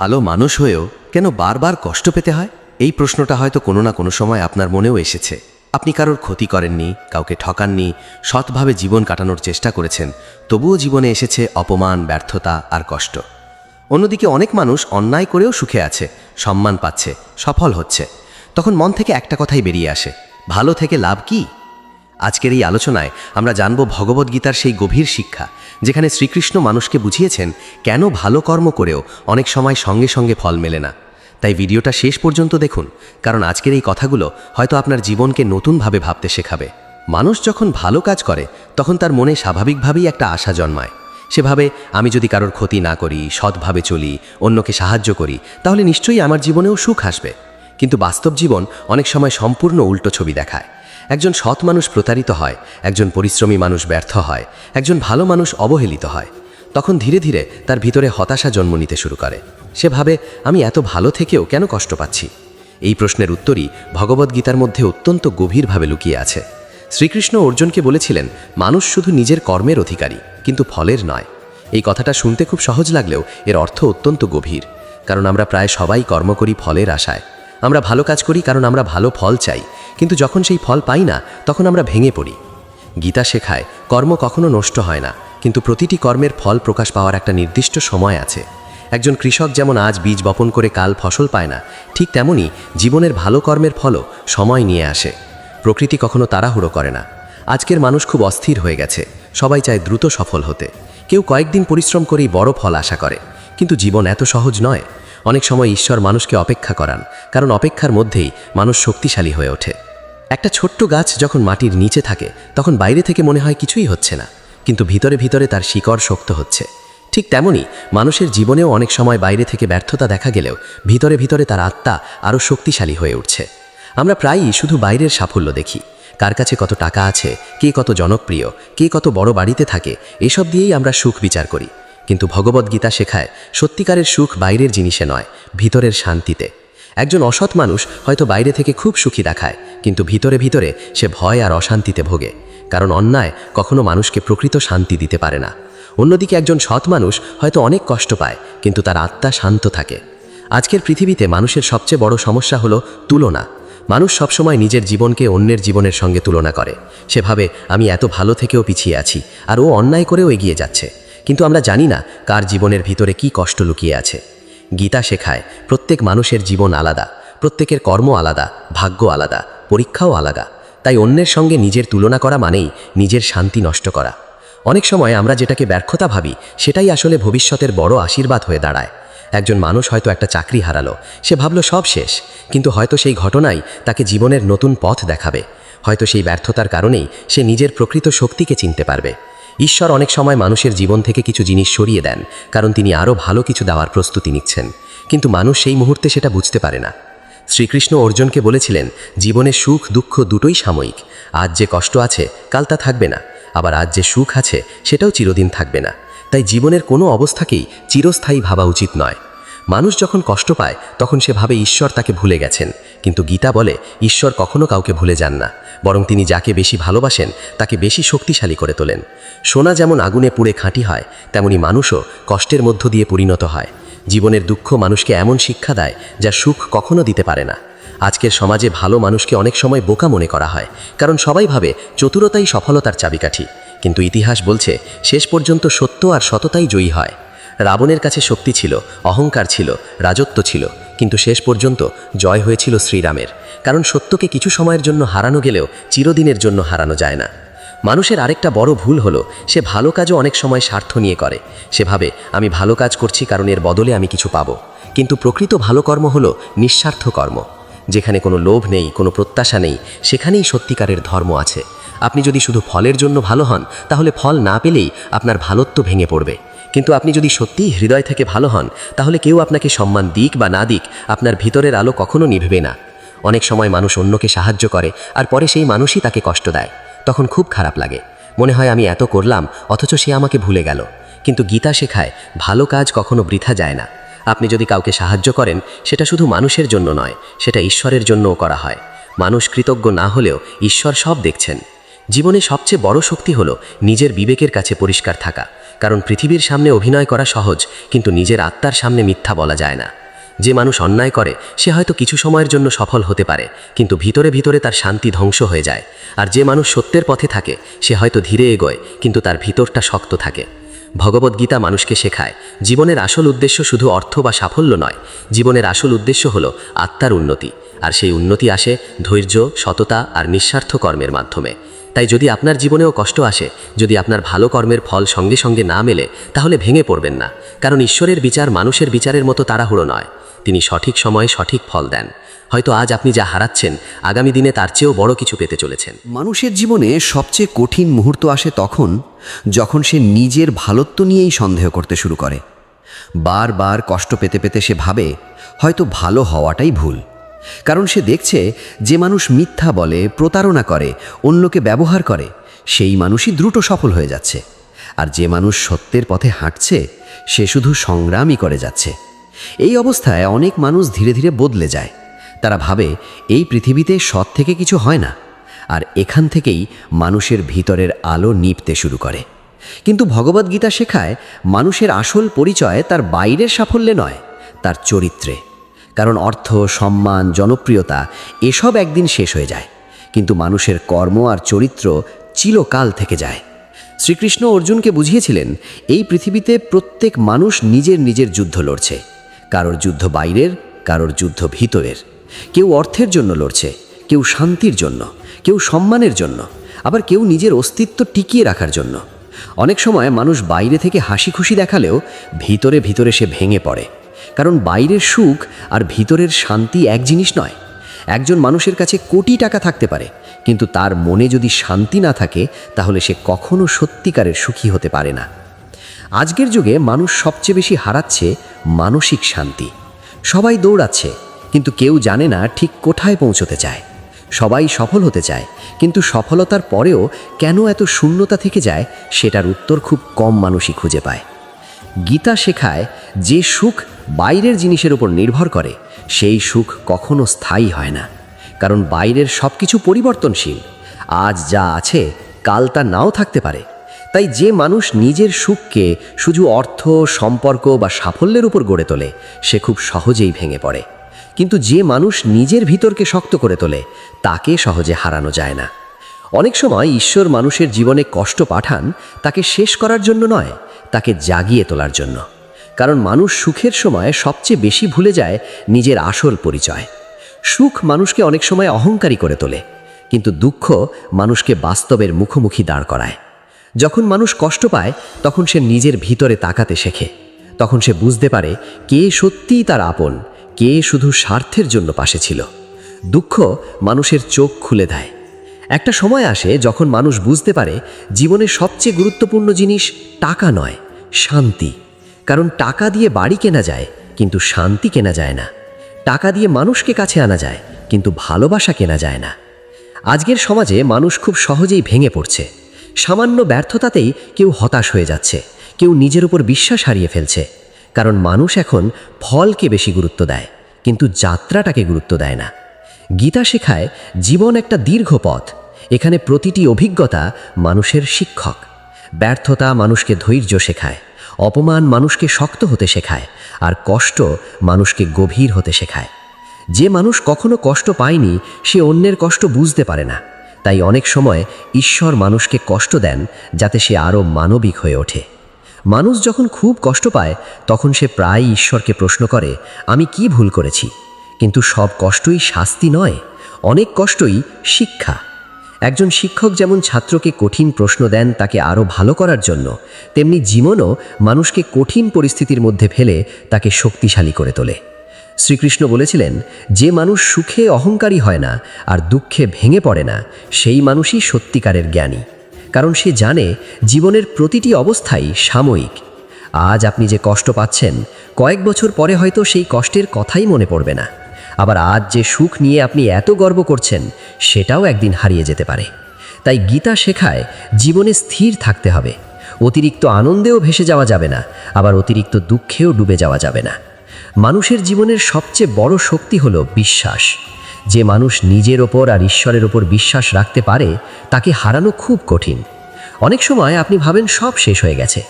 ভালো মানুষ হয়েও কেন বারবার কষ্ট পেতে হয়? এই প্রশ্নটা হয়তো কোনো না কোনো সময় আপনার মনেও এসেছে। আপনি কারোর ক্ষতি করেননি, কাউকে ঠকাননি, সৎভাবে জীবন কাটানোর চেষ্টা করেছেন, তবুও জীবনে এসেছে অপমান, ব্যর্থতা আর কষ্ট। অন্যদিকে অনেক মানুষ অন্যায় করেও সুখে আছে, সম্মান পাচ্ছে, সফল হচ্ছে। তখন মন থেকে একটা কথাই বেরিয়ে আসে, ভালো থেকে লাভ কি? আজকের এই আলোচনায় আমরা জানব ভগবদ্গীতার সেই গভীর শিক্ষা, যেখানে শ্রীকৃষ্ণ মানুষকে বুঝিয়েছেন কেন ভালো কর্ম করেও অনেক সময় সঙ্গে সঙ্গে ফল মেলে না। তাই ভিডিওটা শেষ পর্যন্ত দেখুন, কারণ আজকের এই কথাগুলো হয়তো আপনার জীবনকে নতুনভাবে ভাবতে শেখাবে। মানুষ যখন ভালো কাজ করে তখন তার মনে স্বাভাবিকভাবেই একটা আশা জন্মায়। সেভাবে আমি যদি কারোর ক্ষতি না করি, সৎভাবে চলি, অন্যকে সাহায্য করি, তাহলে নিশ্চয়ই আমার জীবনেও সুখ আসবে। কিন্তু বাস্তব জীবন অনেক সময় সম্পূর্ণ উল্টো ছবি দেখায়। একজন সৎ মানুষ প্রতারিত হয়, একজন পরিশ্রমী মানুষ ব্যর্থ হয়, একজন ভালো মানুষ অবহেলিত হয়। তখন ধীরে ধীরে তার ভিতরে হতাশা জন্ম নিতে শুরু করে। সে ভাবে, আমি এত ভালো থেকেও কেন কষ্ট পাচ্ছি? এই প্রশ্নের উত্তরই ভগবদ্গীতার মধ্যে অত্যন্ত গভীরভাবে লুকিয়ে আছে। শ্রীকৃষ্ণ অর্জুনকে বলেছিলেন, মানুষ শুধু নিজের কর্মের অধিকারী, কিন্তু ফলের নয়। এই কথাটা শুনতে খুব সহজ লাগলেও এর অর্থ অত্যন্ত গভীর। কারণ আমরা প্রায় সবাই কর্ম করি ফলের আশায়। আমরা ভালো কাজ করি কারণ আমরা ভালো ফল চাই, কিন্তু যখন সেই ফল পাই না তখন আমরা ভেঙে পড়ি। গীতা শেখায়, কর্ম কখনো নষ্ট হয় না, কিন্তু প্রতিটি কর্মের ফল প্রকাশ পাওয়ার একটা নির্দিষ্ট সময় আছে। একজন কৃষক যেমন আজ বীজ বপন করে কাল ফসল পায় না, ঠিক তেমনি জীবনের ভালো কর্মের ফলও সময় নিয়ে আসে। প্রকৃতি কখনো তাড়াহুড়ো করে না। আজকের মানুষ খুব অস্থির হয়ে গেছে, সবাই চায় দ্রুত সফল হতে। কেউ কয়েকদিন পরিশ্রম করেই বড় ফল আশা করে, কিন্তু জীবন এত সহজ নয়। অনেক সময় ঈশ্বর মানুষকে অপেক্ষা করান, কারণ অপেক্ষার মধ্যেই মানুষ শক্তিশালী হয়ে ওঠে। একটা ছোট্ট গাছ যখন মাটির নিচে থাকে তখন বাইরে থেকে মনে হয় কিছুই হচ্ছে না, কিন্তু ভিতরে ভিতরে তার শিকড় শক্ত হচ্ছে। ঠিক তেমনি মানুষের জীবনেও অনেক সময় বাইরে থেকে ব্যর্থতা দেখা গেলেও ভিতরে ভিতরে তার আত্মা আরও শক্তিশালী হয়ে উঠছে। আমরা প্রায়ই শুধু বাইরের সাফল্য দেখি, কার কাছে কত টাকা আছে, কে কত জনপ্রিয়, কে কত বড় বাড়িতে থাকে, এসব দিয়েই আমরা সুখ বিচার করি। কিন্তু ভগবদ্গীতা শেখায়, সত্যিকারের সুখ বাইরের জিনিসে নয়, ভিতরের শান্তিতে। একজন অসৎ মানুষ হয়তো বাইরে থেকে খুব সুখী দেখায়, কিন্তু ভিতরে ভিতরে সে ভয় আর অশান্তিতে ভোগে, কারণ অন্যায় কখনো মানুষকে প্রকৃত শান্তি দিতে পারে না। অন্যদিকে একজন সৎ মানুষ হয়তো অনেক কষ্ট পায়, কিন্তু তার আত্মা শান্ত থাকে। আজকের পৃথিবীতে মানুষের সবচেয়ে বড় সমস্যা হলো তুলনা। মানুষ সবসময় নিজের জীবনকে অন্যের জীবনের সঙ্গে তুলনা করে। সে ভাবে, আমি এত ভালো থেকেও পিছিয়ে আছি, আর ও অন্যায় করেও এগিয়ে যাচ্ছে। কিন্তু আমরা জানি না কার জীবনের ভিতরে কি কষ্ট লুকিয়ে আছে। গীতা শেখায়, প্রত্যেক মানুষের জীবন আলাদা, প্রত্যেকের কর্ম আলাদা, ভাগ্য আলাদা, পরীক্ষাও আলাদা। তাই অন্যের সঙ্গে নিজের তুলনা করা মানেই নিজের শান্তি নষ্ট করা। অনেক সময় আমরা যেটাকে ব্যর্থতা ভাবি, সেটাই আসলে ভবিষ্যতের বড় আশীর্বাদ হয়ে দাঁড়ায়। একজন মানুষ হয়তো একটা চাকরি হারালো, সে ভাবলো সব শেষ, কিন্তু হয়তো সেই ঘটনাই তাকে জীবনের নতুন পথ দেখাবে। হয়তো সেই ব্যর্থতার কারণেই সে নিজের প্রকৃত শক্তিকে চিনতে পারবে। ঈশ্বর অনেক সময় মানুষের জীবন থেকে কিছু জিনিস সরিয়ে দেন, কারণ তিনি আরও ভালো কিছু দেওয়ার প্রস্তুতি নিচ্ছেন, কিন্তু মানুষ সেই মুহূর্তে সেটা বুঝতে পারে না। শ্রীকৃষ্ণ অর্জুনকে বলেছিলেন, জীবনে সুখ দুঃখ দুটোই সাময়িক। আজ যে কষ্ট আছে কাল তা থাকবে না, আবার আজ যে সুখ আছে সেটাও চিরদিন থাকবে না। তাই জীবনের কোনো অবস্থাকেই চিরস্থায়ী ভাবা উচিত নয়। মানুষ যখন কষ্ট পায় তখন সে ভাবে ঈশ্বর তাকে ভুলে গেছেন, কিন্তু গীতা বলে, ঈশ্বর কখনো কাউকে ভুলে যান না, বরং তিনি যাকে বেশি ভালোবাসেন তাকে বেশি শক্তিশালী করে তোলেন। সোনা যেমন আগুনে পুড়ে খাঁটি হয়, তেমনি মানুষও কষ্টের মধ্য দিয়ে পরিণত হয়। জীবনের দুঃখ মানুষকে এমন শিক্ষা দেয় যা সুখ কখনো দিতে পারে না। আজকের সমাজে ভালো মানুষকে অনেক সময় বোকা মনে করা হয়, কারণ সবাই ভাবে চতুরতাই সফলতার চাবিকাঠি। কিন্তু ইতিহাস বলছে, শেষ পর্যন্ত সত্য আর সততাই জয়ী হয়। রাবণের কাছে শক্তি ছিল, অহংকার ছিল, রাজত্ব ছিল, কিন্তু শেষ পর্যন্ত জয় হয়েছিল শ্রীরামের। কারণ সত্যকে কিছু সময়ের জন্য হারানো গেলেও চিরদিনের জন্য হারানো যায় না। মানুষের আরেকটা বড় ভুল হলো, সে ভালো কাজও অনেক সময় স্বার্থ নিয়ে করে। সে ভাবে, আমি ভালো কাজ করছি কারণ এর বদলে আমি কিছু পাবো। কিন্তু প্রকৃত ভালো কর্ম হলো নিঃস্বার্থ কর্ম। যেখানে কোনো লোভ নেই, কোনো প্রত্যাশা নেই, সেখানেই সত্যিকারের ধর্ম আছে। আপনি যদি শুধু ফলের জন্য ভালো হন, তাহলে ফল না পেলেই আপনার ভালোত্ব ভেঙে পড়বে। কিন্তু আপনি যদি সত্যিই হৃদয় থেকে ভালো হন, তাহলে কেউ আপনাকে সম্মান দিক বা না দিক, আপনার ভিতরের আলো কখনো নিভবে না। অনেক সময় মানুষ অন্যকে সাহায্য করে আর পরে সেই মানুষই তাকে কষ্ট দেয়। তখন খুব খারাপ লাগে, মনে হয় আমি এত করলাম অথচ সে আমাকে ভুলে গেল। কিন্তু গীতা শেখায়, ভালো কাজ কখনো বৃথা যায় না। আপনি যদি কাউকে সাহায্য করেন, সেটা শুধু মানুষের জন্য নয়, সেটা ঈশ্বরের জন্যও করা হয়। মানুষ কৃতজ্ঞ না হলেও ঈশ্বর সব দেখছেন। জীবনে সবচেয়ে বড় শক্তি হলো নিজের বিবেকের কাছে পরিষ্কার থাকা। কারণ পৃথিবীর সামনে অভিনয় করা সহজ, কিন্তু নিজের আত্মার সামনে মিথ্যা বলা যায় না। যে মানুষ অন্যায় করে সে হয়তো কিছু সময়ের জন্য সফল হতে পারে, কিন্তু ভিতরে ভিতরে তার শান্তি ধ্বংস হয়ে যায়। আর যে মানুষ সত্যের পথে থাকে সে হয়তো ধীরে এগোয়, কিন্তু তার ভিতরটা শক্ত থাকে। ভগবদ্গীতা মানুষকে শেখায় জীবনের আসল উদ্দেশ্য শুধু অর্থ বা সাফল্য নয়, জীবনের আসল উদ্দেশ্য হলো আত্মার উন্নতি। আর সেই উন্নতি আসে ধৈর্য, সততা আর নিঃস্বার্থ কর্মের মাধ্যমে। তাই যদি আপনার জীবনেও কষ্ট আসে, যদি আপনার ভালো কর্মের ফল সঙ্গে সঙ্গে না মেলে, তাহলে ভেঙে পড়বেন না। কারণ ঈশ্বরের বিচার মানুষের বিচারের মতো তাড়াহুড়ো নয়, তিনি সঠিক সময়ে সঠিক ফল দেন। হয়তো আজ আপনি যা হারাচ্ছেন, আগামী দিনে তার চেয়েও বড় কিছু পেতে চলেছেন। মানুষের জীবনে সবচেয়ে কঠিন মুহূর্ত আসে তখন যখন সে নিজের ভালোত্ব নিয়েই সন্দেহ করতে শুরু করে। বারবার কষ্ট পেতে পেতে সে ভাবে হয়তো ভালো হওয়াটাই ভুল। কারণ সে দেখছে যে মানুষ মিথ্যা বলে, প্রতারণা করে, অন্যকে ব্যবহার করে, সেই মানুষই দ্রুত সফল হয়ে যাচ্ছে। আর যে মানুষ সত্যের পথে হাঁটছে সে শুধু সংগ্রামই করে যাচ্ছে। এই অবস্থায় অনেক মানুষ ধীরে ধীরে বদলে যায়। তারা ভাবে এই পৃথিবীতে সৎ থেকে কিছু হয় না, আর এখান থেকেই মানুষের ভিতরের আলো নিভতে শুরু করে। কিন্তু ভগবদ্গীতা শেখায় মানুষের আসল পরিচয় তার বাইরের সাফল্যে নয়, তার চরিত্রে। কারণ অর্থ, সম্মান, জনপ্রিয়তা এসব একদিন শেষ হয়ে যায়, কিন্তু মানুষের কর্ম আর চরিত্র চিরকাল থেকে যায়। শ্রীকৃষ্ণ অর্জুনকে বুঝিয়েছিলেন এই পৃথিবীতে প্রত্যেক মানুষ নিজের নিজের যুদ্ধ লড়ছে। কারোর যুদ্ধ বাইরের, কারোর যুদ্ধ ভিতরের। কেউ অর্থের জন্য লড়ছে, কেউ শান্তির জন্য, কেউ সম্মানের জন্য, আবার কেউ নিজের অস্তিত্ব টিকিয়ে রাখার জন্য। অনেক সময় মানুষ বাইরে থেকে হাসি খুশি দেখালেও ভিতরে ভিতরে সে ভেঙে পড়ে। কারণ বাইরের সুখ আর ভিতরের শান্তি এক জিনিস নয়। একজন মানুষের কাছে কোটি টাকা থাকতে পারে, কিন্তু তার মনে যদি শান্তি না থাকে তাহলে সে কখনো সত্যিকারের সুখী হতে পারে না। আজকের যুগে মানুষ সবচেয়ে বেশি হারাচ্ছে মানসিক শান্তি। সবাই দৌড়াচ্ছে, কিন্তু কেউ জানে না ঠিক কোথায় পৌঁছতে চায়। সবাই সফল হতে চায়, কিন্তু সফলতার পরেও কেন এত শূন্যতা থেকে যায় সেটার উত্তর খুব কম মানুষই খুঁজে পায়। গীতা শেখায় যে সুখ বাইরের জিনিসের উপর নির্ভর করে সেই সুখ কখনো স্থায়ী হয় না। কারণ বাইরের সব কিছু পরিবর্তনশীল। আজ যা আছে কাল তা নাও থাকতে পারে। তাই যে মানুষ নিজের সুখকে শুধু অর্থ, সম্পর্ক বা সাফল্যের উপর গড়ে তোলে সে খুব সহজেই ভেঙে পড়ে। কিন্তু যে মানুষ নিজের ভিতরকে শক্ত করে তোলে তাকে সহজে হারানো যায় না। অনেক সময় ঈশ্বর মানুষের জীবনে কষ্ট পাঠান তাকে শেষ করার জন্য নয়, তাকে জাগিয়ে তোলার জন্য। কারণ মানুষ সুখের সময় সবচেয়ে বেশি ভুলে যায় নিজের আসল পরিচয়। সুখ মানুষকে অনেক সময় অহংকারী করে তোলে, কিন্তু দুঃখ মানুষকে বাস্তবের মুখোমুখি দাঁড় করায়। যখন মানুষ কষ্ট পায় তখন সে নিজের ভিতরে তাকাতে শেখে। তখন সে বুঝতে পারে কে সত্যিই তার আপন, কে শুধু স্বার্থের জন্য পাশে ছিল। দুঃখ মানুষের চোখ খুলে দেয়। একটা সময় আসে যখন মানুষ বুঝতে পারে জীবনের সবচেয়ে গুরুত্বপূর্ণ জিনিস টাকা নয়, শান্তি। কারণ টাকা দিয়ে বাড়ি কেনা যায়, কিন্তু শান্তি কেনা যায় না। টাকা দিয়ে মানুষকে কাছে আনা যায়, কিন্তু ভালোবাসা কেনা যায় না। আজকের সমাজে মানুষ খুব সহজেই ভেঙে পড়ছে। সামান্য ব্যর্থতাতেই কেউ হতাশ হয়ে যাচ্ছে, কেউ নিজের উপর বিশ্বাস হারিয়ে ফেলছে। কারণ মানুষ এখন ফলকে বেশি গুরুত্ব দেয়, কিন্তু যাত্রাটাকে গুরুত্ব দেয় না। গীতা শেখায় জীবন একটা দীর্ঘ পথ। এখানে প্রতিটি অভিজ্ঞতা মানুষের শিক্ষক। ব্যর্থতা মানুষকে ধৈর্য শেখায়, অপমান মানুষকে শক্ত হতে শেখায়, আর কষ্ট মানুষকে গভীর হতে শেখায়। যে মানুষ কখনো কষ্ট পায়নি সে অন্যের কষ্ট বুঝতে পারে না। তাই অনেক সময় ঈশ্বর মানুষকে কষ্ট দেন যাতে সে আরও মানবিক হয়ে ওঠে। মানুষ যখন খুব কষ্ট পায় তখন সে প্রায়ই ঈশ্বরকে প্রশ্ন করে, আমি কি ভুল করেছি? কিন্তু সব কষ্টই শাস্তি নয়, অনেক কষ্টই শিক্ষা। একজন শিক্ষক যেমন ছাত্রকে কঠিন প্রশ্ন দেন তাকে আরও ভালো করার জন্য, তেমনি জীবনও মানুষকে কঠিন পরিস্থিতির মধ্যে ফেলে তাকে শক্তিশালী করে তোলে। শ্রীকৃষ্ণ বলেছিলেন, যে মানুষ সুখে অহংকারী হয় না আর দুঃখে ভেঙে পড়ে না সেই মানুষই সত্যিকারের জ্ঞানী। কারণ সে জানে জীবনের প্রতিটি অবস্থাই সাময়িক। আজ আপনি যে কষ্ট পাচ্ছেন কয়েক বছর পরে হয়তো সেই কষ্টের কথাই মনে পড়বে না। আবার আজ যে সুখ নিয়ে আপনি এত গর্ব করছেন সেটাও একদিন হারিয়ে যেতে পারে। তাই গীতা শেখায় জীবনে স্থির থাকতে হবে। অতিরিক্ত আনন্দেও ভেসে যাওয়া যাবে না, আবার অতিরিক্ত দুঃখেও ডুবে যাওয়া যাবে না। মানুষের জীবনের সবচেয়ে বড় শক্তি হলো বিশ্বাস। যে মানুষ নিজের ওপর আর ঈশ্বরের ওপর বিশ্বাস রাখতে পারে তাকে হারানো খুব কঠিন। অনেক সময় আপনি ভাবেন সব শেষ হয়ে গেছে,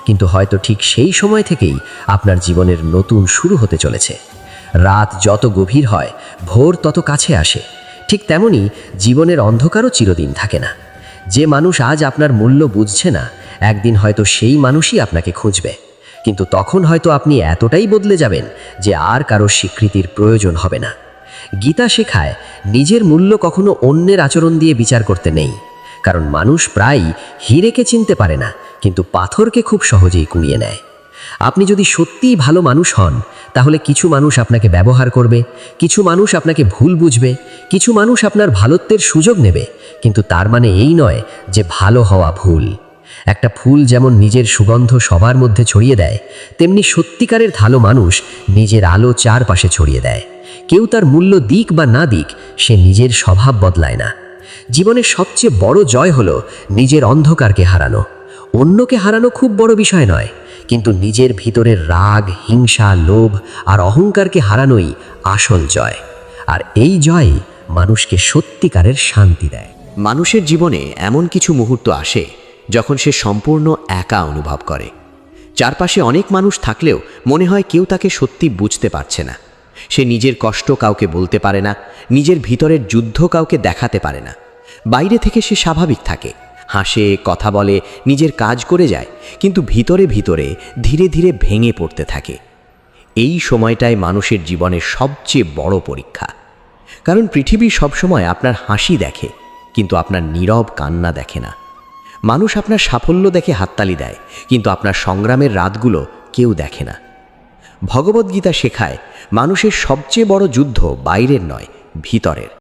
কিন্তু হয়তো ঠিক সেই সময় থেকেই আপনার জীবনের নতুন শুরু হতে চলেছে। রাত যত গভীর হয়, ভোর তত কাছে আসে। ঠিক তেমনি জীবনের অন্ধকারও চিরদিন থাকে না। যে মানুষ আজ আপনার মূল্য বুঝছে না, একদিন হয়তো সেই মানুষই আপনাকে খুঁজবে। কিন্তু তখন হয়তো আপনি এতটাই বদলে যাবেন যে আর কারো স্বীকৃতির প্রয়োজন হবে না। গীতা শেখায় নিজের মূল্য কখনো অন্যের আচরণ দিয়ে বিচার করতে নেই। কারণ মানুষ প্রায়ই হীরেকে চিনতে পারে না, কিন্তু পাথরকে খুব সহজেই কুড়িয়ে নেয়। আপনি যদি সত্যিই ভালো মানুষ হন, তাহলে কিছু মানুষ আপনাকে ব্যবহার করবে, কিছু মানুষ আপনাকে ভুল বুঝবে, কিছু মানুষ আপনার ভালোত্বের সুযোগ নেবে, কিন্তু তার মানে এই নয় যে ভালো হওয়া ভুল। একটা ফুল যেমন নিজের সুগন্ধ সবার মধ্যে ছড়িয়ে দেয়, তেমনি সত্যিকারের ভালো মানুষ নিজের আলো চারপাশে ছড়িয়ে দেয়। কেউ তার মূল্য দিক বা না দিক, সে নিজের স্বভাব বদলায় না। জীবনের সবচেয়ে বড় জয় হলো নিজের অন্ধকারকে হারানো। অন্যকে হারানো খুব বড় বিষয় নয়, কিন্তু নিজের ভিতরের রাগ, হিংসা, লোভ আর অহংকারকে হারানোই আসল জয়। আর এই জয় মানুষকে সত্যিকারের শান্তি দেয়। মানুষের জীবনে এমন কিছু মুহূর্ত আসে যখন সে সম্পূর্ণ একা অনুভব করে। চারপাশে অনেক মানুষ থাকলেও মনে হয় কেউ তাকে সত্যি বুঝতে পারছে না। সে নিজের কষ্ট কাউকে বলতে পারে না, নিজের ভিতরের যুদ্ধ কাউকে দেখাতে পারে না। বাইরে থেকে সে স্বাভাবিক থাকে, হাসে, কথা বলে, নিজের কাজ করে যায়, কিন্তু ভিতরে ভিতরে ধীরে ধীরে ভেঙে পড়তে থাকে। এই সময়টাই মানুষের জীবনের সবচেয়ে বড় পরীক্ষা। কারণ পৃথিবী সবসময় আপনার হাসি দেখে, কিন্তু আপনার নীরব কান্না দেখে না। মানুষ আপনার সাফল্য দেখে হাততালি দেয়, কিন্তু আপনার সংগ্রামের রাতগুলো কেউ দেখে না। ভগবদ্গীতা শেখায় মানুষের সবচেয়ে বড় যুদ্ধ বাইরের নয়, ভিতরের।